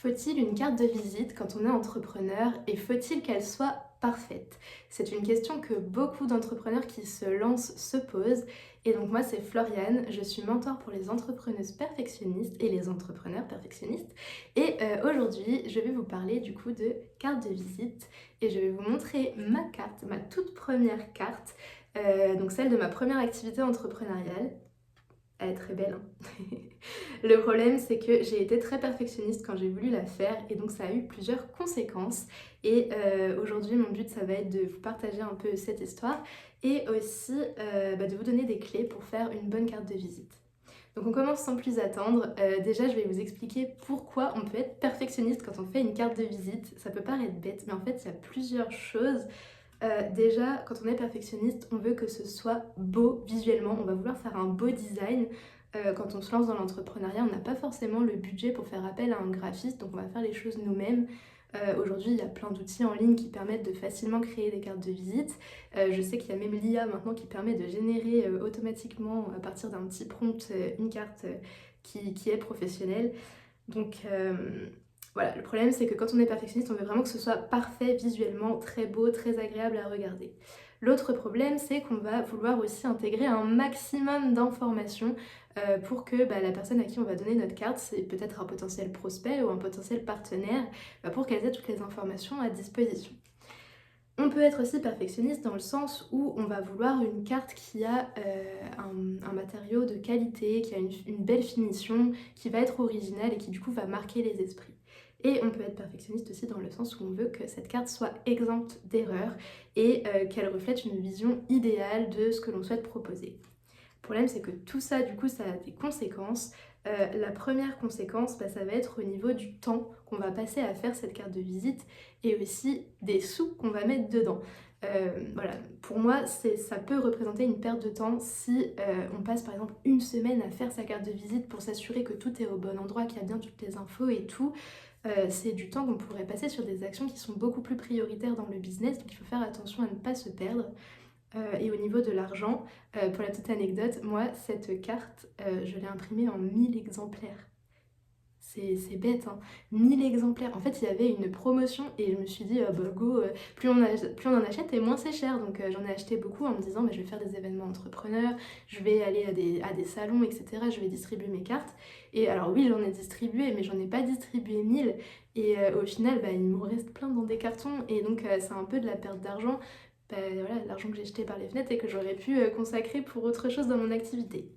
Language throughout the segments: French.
Faut-il une carte de visite quand on est entrepreneur et faut-il qu'elle soit parfaite? C'est une question que beaucoup d'entrepreneurs qui se lancent se posent. Et donc moi c'est Floriane, je suis mentor pour les entrepreneuses perfectionnistes et les entrepreneurs perfectionnistes. Et aujourd'hui je vais vous parler du coup de carte de visite et je vais vous montrer ma carte, ma toute première carte, donc celle de ma première activité entrepreneuriale. Elle est très belle, hein. Le problème, c'est que j'ai été très perfectionniste quand j'ai voulu la faire et donc ça a eu plusieurs conséquences. Et aujourd'hui, mon but, ça va être de vous partager un peu cette histoire et aussi de vous donner des clés pour faire une bonne carte de visite. Donc on commence sans plus attendre. Déjà, je vais vous expliquer pourquoi on peut être perfectionniste quand on fait une carte de visite. Ça peut paraître bête, mais en fait, il y a plusieurs choses. Déjà, quand on est perfectionniste, on veut que ce soit beau visuellement, on va vouloir faire un beau design. Quand on se lance dans l'entrepreneuriat, on n'a pas forcément le budget pour faire appel à un graphiste, donc on va faire les choses nous-mêmes. Aujourd'hui, il y a plein d'outils en ligne qui permettent de facilement créer des cartes de visite. Je sais qu'il y a même l'IA maintenant qui permet de générer automatiquement, à partir d'un petit prompt, une carte qui est professionnelle. Donc voilà, le problème c'est que quand on est perfectionniste, on veut vraiment que ce soit parfait visuellement, très beau, très agréable à regarder. L'autre problème, c'est qu'on va vouloir aussi intégrer un maximum d'informations pour que la personne à qui on va donner notre carte, c'est peut-être un potentiel prospect ou un potentiel partenaire, pour qu'elle ait toutes les informations à disposition. On peut être aussi perfectionniste dans le sens où on va vouloir une carte qui a un matériau de qualité, qui a une belle finition, qui va être originale et qui du coup va marquer les esprits. Et on peut être perfectionniste aussi dans le sens où on veut que cette carte soit exempte d'erreurs et qu'elle reflète une vision idéale de ce que l'on souhaite proposer. Le problème, c'est que tout ça, du coup, ça a des conséquences. La première conséquence, ça va être au niveau du temps qu'on va passer à faire cette carte de visite et aussi des sous qu'on va mettre dedans. Voilà, pour moi, ça peut représenter une perte de temps si on passe par exemple une semaine à faire sa carte de visite pour s'assurer que tout est au bon endroit, qu'il y a bien toutes les infos et tout. C'est du temps qu'on pourrait passer sur des actions qui sont beaucoup plus prioritaires dans le business, donc il faut faire attention à ne pas se perdre. Et au niveau de l'argent, pour la petite anecdote, moi, cette carte, je l'ai imprimée en 1000 exemplaires. C'est bête, hein, 1000 exemplaires. En fait, il y avait une promotion et je me suis dit, bah go, plus on en achète et moins c'est cher. Donc j'en ai acheté beaucoup en me disant, je vais faire des événements entrepreneurs, je vais aller à des salons, etc. Je vais distribuer mes cartes. Et alors oui, j'en ai distribué, mais j'en ai pas distribué 1000. Et au final, il m'en reste plein dans des cartons. Et donc c'est un peu de la perte d'argent. Voilà, l'argent que j'ai jeté par les fenêtres et que j'aurais pu consacrer pour autre chose dans mon activité.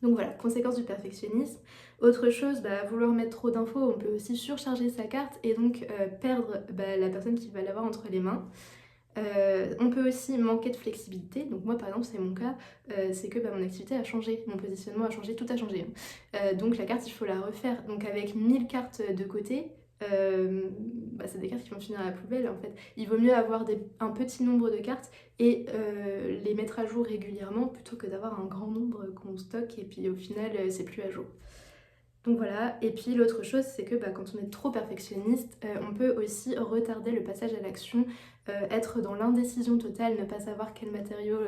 Donc voilà, conséquence du perfectionnisme. Autre chose, vouloir mettre trop d'infos, on peut aussi surcharger sa carte et donc perdre la personne qui va l'avoir entre les mains. On peut aussi manquer de flexibilité. Donc moi par exemple c'est mon cas, c'est que mon activité a changé, mon positionnement a changé, tout a changé, hein. Donc la carte il faut la refaire. Donc avec 1000 cartes de côté, c'est des cartes qui vont finir à la poubelle en fait. Il vaut mieux avoir un petit nombre de cartes et les mettre à jour régulièrement plutôt que d'avoir un grand nombre qu'on stocke et puis au final c'est plus à jour. Donc voilà, et puis l'autre chose c'est que quand on est trop perfectionniste, on peut aussi retarder le passage à l'action, être dans l'indécision totale, ne pas savoir quel matériau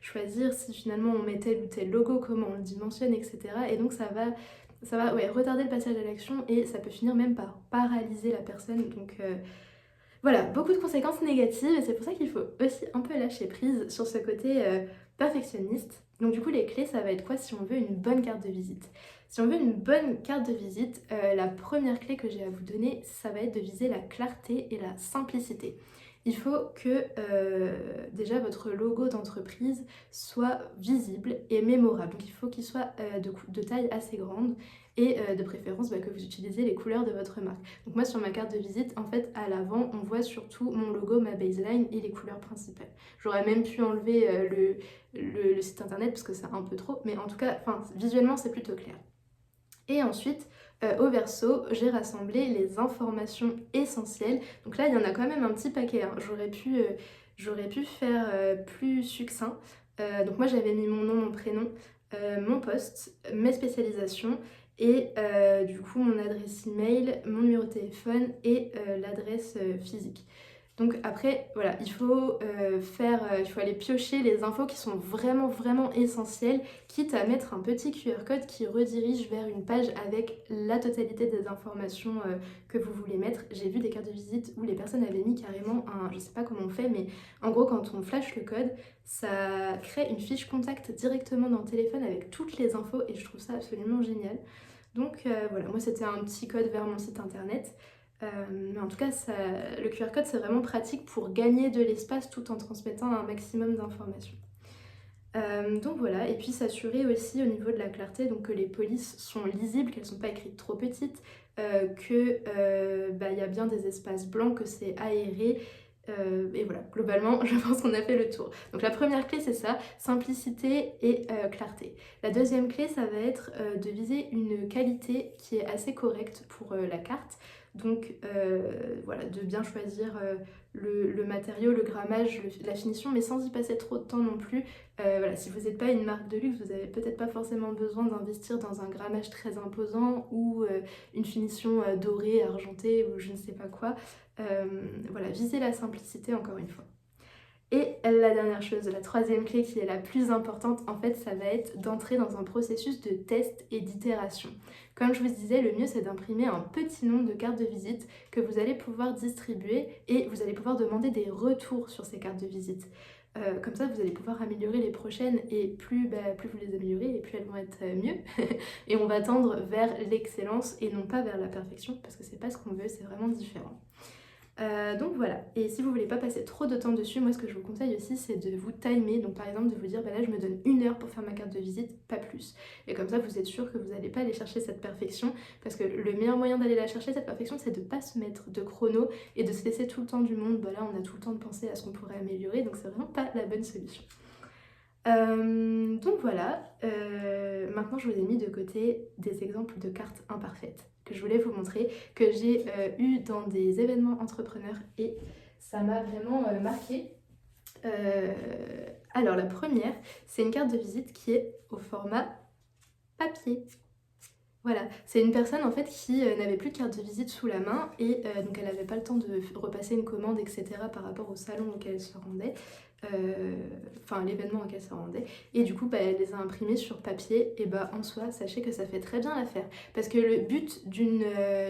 choisir, si finalement on met tel ou tel logo, comment on le dimensionne, etc. Et donc ça va retarder le passage à l'action et ça peut finir même par paralyser la personne. Donc voilà, beaucoup de conséquences négatives et c'est pour ça qu'il faut aussi un peu lâcher prise sur ce côté perfectionniste. Donc du coup les clés ça va être quoi si on veut une bonne carte de visite? Si on veut une bonne carte de visite, la première clé que j'ai à vous donner, ça va être de viser la clarté et la simplicité. Il faut que déjà votre logo d'entreprise soit visible et mémorable. Donc il faut qu'il soit de taille assez grande et de préférence que vous utilisez les couleurs de votre marque. Donc moi sur ma carte de visite, en fait à l'avant on voit surtout mon logo, ma baseline et les couleurs principales. J'aurais même pu enlever le site internet parce que c'est un peu trop, mais en tout cas visuellement c'est plutôt clair. Et ensuite, au verso, j'ai rassemblé les informations essentielles. Donc là, il y en a quand même un petit paquet, hein. J'aurais pu faire plus succinct. Donc moi, j'avais mis mon nom, mon prénom, mon poste, mes spécialisations et du coup mon adresse email, mon numéro de téléphone et l'adresse physique. Donc après, voilà, il faut aller piocher les infos qui sont vraiment, vraiment essentielles, quitte à mettre un petit QR code qui redirige vers une page avec la totalité des informations que vous voulez mettre. J'ai vu des cartes de visite où les personnes avaient mis carrément je sais pas comment on fait, mais en gros, quand on flash le code, ça crée une fiche contact directement dans le téléphone avec toutes les infos et je trouve ça absolument génial. Donc voilà, moi c'était un petit code vers mon site internet. Mais en tout cas, le QR code, c'est vraiment pratique pour gagner de l'espace tout en transmettant un maximum d'informations. Donc voilà, et puis s'assurer aussi au niveau de la clarté, donc que les polices sont lisibles, qu'elles ne sont pas écrites trop petites, il y a bien des espaces blancs, que c'est aéré. Et voilà, globalement, je pense qu'on a fait le tour. Donc la première clé, c'est ça, simplicité et clarté. La deuxième clé, ça va être de viser une qualité qui est assez correcte pour la carte. Donc voilà, de bien choisir le matériau, le grammage, la finition, mais sans y passer trop de temps non plus. Voilà, si vous n'êtes pas une marque de luxe, vous n'avez peut-être pas forcément besoin d'investir dans un grammage très imposant ou une finition dorée, argentée ou je ne sais pas quoi. Voilà, viser la simplicité encore une fois. Et la dernière chose, la troisième clé qui est la plus importante, en fait, ça va être d'entrer dans un processus de test et d'itération. Comme je vous disais, le mieux c'est d'imprimer un petit nombre de cartes de visite que vous allez pouvoir distribuer et vous allez pouvoir demander des retours sur ces cartes de visite. Comme ça, vous allez pouvoir améliorer les prochaines et plus vous les améliorez et plus elles vont être mieux. Et on va tendre vers l'excellence et non pas vers la perfection parce que c'est pas ce qu'on veut, c'est vraiment différent. Donc voilà, et si vous voulez pas passer trop de temps dessus, moi ce que je vous conseille aussi c'est de vous timer, donc par exemple de vous dire là je me donne 1 heure pour faire ma carte de visite, pas plus. Et comme ça vous êtes sûr que vous n'allez pas aller chercher cette perfection, parce que le meilleur moyen d'aller la chercher cette perfection c'est de pas se mettre de chrono et de se laisser tout le temps du monde. Là on a tout le temps de penser à ce qu'on pourrait améliorer, donc c'est vraiment pas la bonne solution. Donc voilà, maintenant je vous ai mis de côté des exemples de cartes imparfaites que je voulais vous montrer, que j'ai eu dans des événements entrepreneurs et ça m'a vraiment marqué. Alors la première, c'est une carte de visite qui est au format papier. Voilà, c'est une personne en fait qui n'avait plus de carte de visite sous la main et donc elle n'avait pas le temps de repasser une commande, etc. par rapport au salon auquel elle se rendait, enfin l'événement auquel elle se rendait. Et du coup, elle les a imprimées sur papier et en soi, sachez que ça fait très bien l'affaire. Parce que le but d'une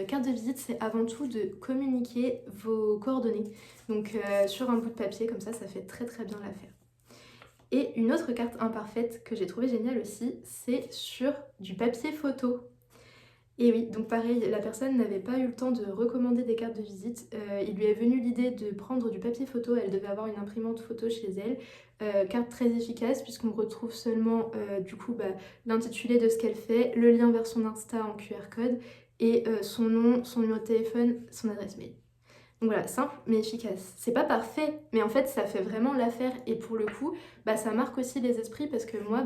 carte de visite, c'est avant tout de communiquer vos coordonnées. Donc sur un bout de papier, comme ça fait très très bien l'affaire. Et une autre carte imparfaite que j'ai trouvée géniale aussi, c'est sur du papier photo. Et oui, donc pareil, la personne n'avait pas eu le temps de recommander des cartes de visite. Il lui est venu l'idée de prendre du papier photo, elle devait avoir une imprimante photo chez elle. Carte très efficace puisqu'on retrouve seulement l'intitulé de ce qu'elle fait, le lien vers son Insta en QR code et son nom, son numéro de téléphone, son adresse mail. Donc voilà, simple mais efficace. C'est pas parfait, mais en fait ça fait vraiment l'affaire et pour le coup, ça marque aussi les esprits parce que moi,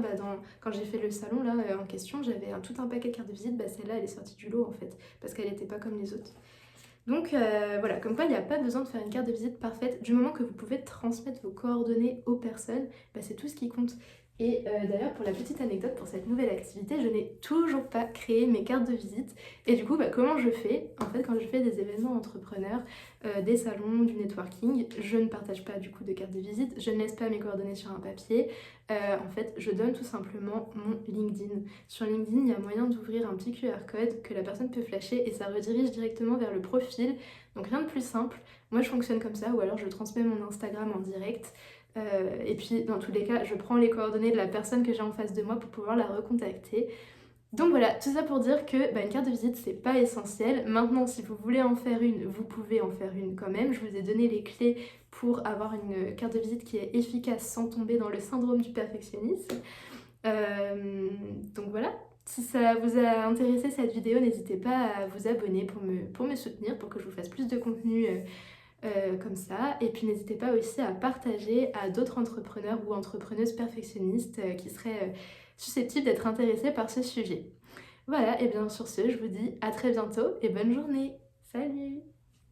quand j'ai fait le salon là en question, j'avais tout un paquet de cartes de visite, celle-là elle est sortie du lot en fait, parce qu'elle était pas comme les autres. Donc voilà, comme quoi il n'y a pas besoin de faire une carte de visite parfaite, du moment que vous pouvez transmettre vos coordonnées aux personnes, c'est tout ce qui compte. Et d'ailleurs, pour la petite anecdote, pour cette nouvelle activité, je n'ai toujours pas créé mes cartes de visite. Et du coup, comment je fais? En fait, quand je fais des événements entrepreneurs, des salons, du networking, je ne partage pas du coup de cartes de visite, je ne laisse pas mes coordonnées sur un papier. En fait, je donne tout simplement mon LinkedIn. Sur LinkedIn, il y a moyen d'ouvrir un petit QR code que la personne peut flasher et ça redirige directement vers le profil. Donc rien de plus simple. Moi, je fonctionne comme ça, ou alors je transmets mon Instagram en direct. Et puis dans tous les cas, je prends les coordonnées de la personne que j'ai en face de moi pour pouvoir la recontacter. Donc voilà, tout ça pour dire que une carte de visite c'est pas essentiel. Maintenant, si vous voulez en faire une, vous pouvez en faire une quand même. Je vous ai donné les clés pour avoir une carte de visite qui est efficace sans tomber dans le syndrome du perfectionnisme. Donc voilà, si ça vous a intéressé cette vidéo, n'hésitez pas à vous abonner pour me soutenir, pour que je vous fasse plus de contenu comme ça. Et puis n'hésitez pas aussi à partager à d'autres entrepreneurs ou entrepreneuses perfectionnistes qui seraient susceptibles d'être intéressés par ce sujet. Voilà, et bien sur ce, je vous dis à très bientôt et bonne journée. Salut!